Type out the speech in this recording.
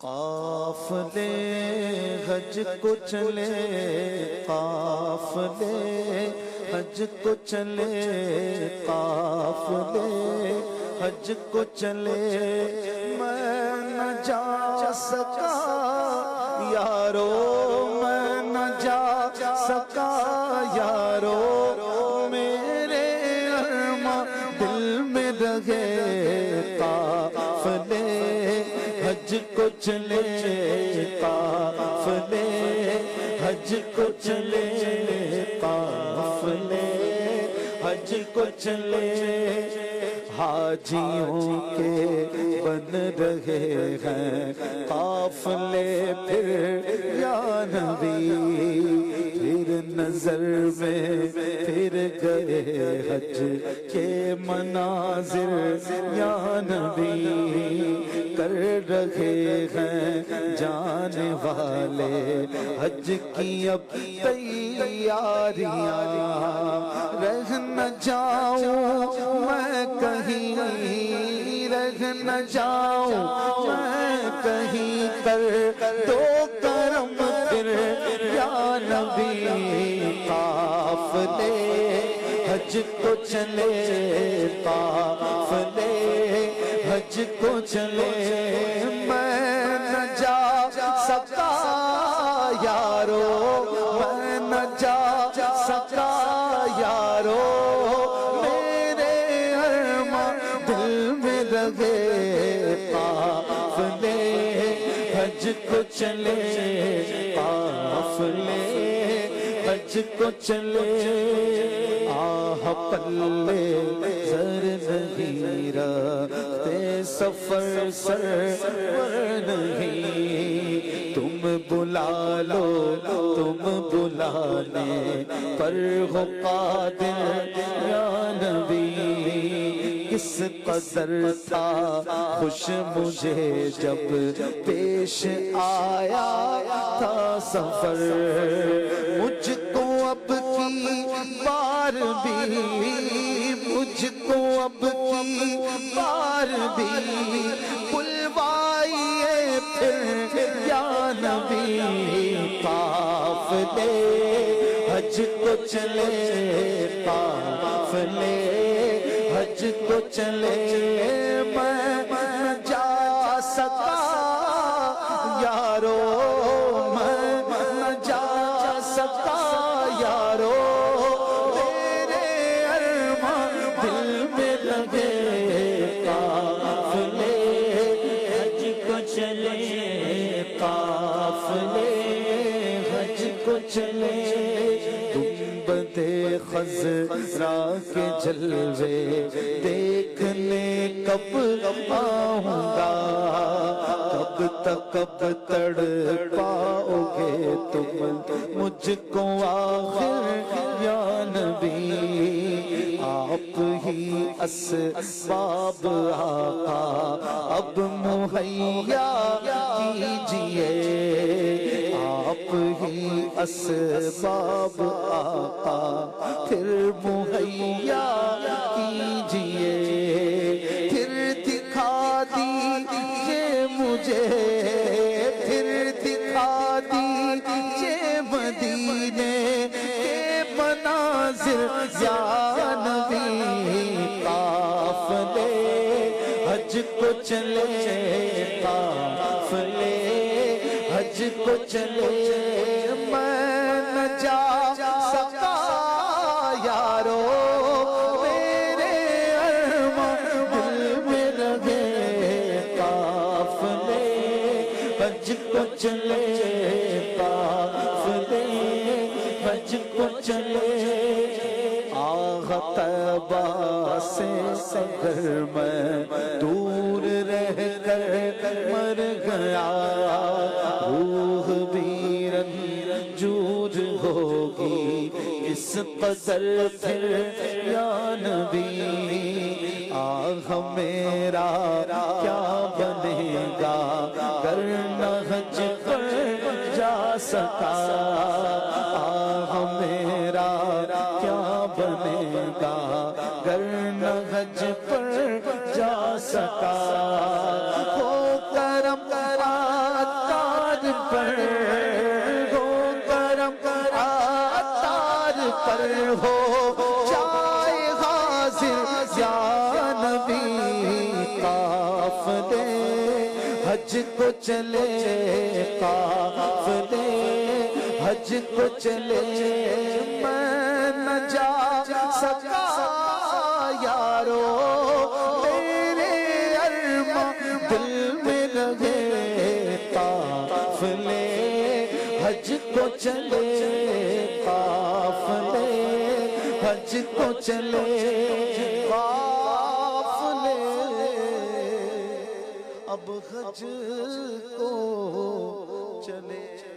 قافلے حج کو چلے، قافلے حج کو چلے، قافلے حج کو چلے، میں نہ جا سکا یارو، میں نہ جا سکا یارو، میرے ارماں دل میں رہے، قافلے حج کو چلے، قافلے حج کو چلے، قافلے حج کو چلے، حاجیوں کے بن رہے ہیں قافلے پھر یا نبی، پھر نظر میں پھر گئے حج کے مناظر یا نبی، کر رہے ہیں جانے والے حج کی اب تیاریاں، رہ نہ جاؤں میں کہیں، رہ نہ جاؤں میں کہیں، کر دو کرم پھر یا نبی، قافلے حج کو چلے، قافلے حج کو چلے، میں نہ جا سکا یارو، میں نہ جا سکا یارو، میرے ارماں دل میں رہے، قافلے حج کو چلے، قافلے حج کو چلے، آہ پلے زر نہیں رہتے، سفر سرور نہیں، تم بلا لو تم بلانے پر ہو قادر یا نبی، کس قدر تھا خوش مجھے جب پیش آیا تھا سفر، مجھ کو اب کی بار بھی، مجھ کو اب کی بار بھی بلوائیے پھر یا نبی، قافلے حج کو چلے، قافلے حج کو چلے، میں نہ جا سکا یارو، میں نہ جا سکا یارو، میرے ارماں دل میں لگے، قافلے حج کو چلے، قافلے حج کو چلے، گنبدِ خضرا کے جلوے دیکھنے کب آؤں گا، کب تک کب تڑ پاؤ گے تم مجھ کو آخر یا نبی، آپ ہی اسباب آقا اب مہیا کیجئے، آپ ہی اسباب آقا پھر مہیا کیجئے، پھر دکھا دیجئے مجھے، پھر دکھا دیجئے مدینے کے مناظر یا نبی، قافلے حج کو چلے، قافلے حج کو چلے، میں نہ جا سکا یارو، میرے ارماں دل میں رہے، قافلے حج کو چلے، قافلے حج کو چلے، آہ طیبہ سے اگر میں دور رہ کر مر گیا، روح بھی رنجور ہوگی اس قدر پھر یا نبی، آہ میرا کیا بنے گا گر نہ حج پر جا سکا، آہ میرا کیا بنے گا گر نہ حج پر جا سکا، ہو کرم پر ہو کرم، عطار پر ہو جائے حاضر یا نبی قافلے حج کو چلے، قافلے حج کو چلے، میں نہ جا سکا یارو میرے ارمان دل میں لگے، قافلے حج کو چلے، قافلے حج کو چلے، قافلے اب حج کو چلے۔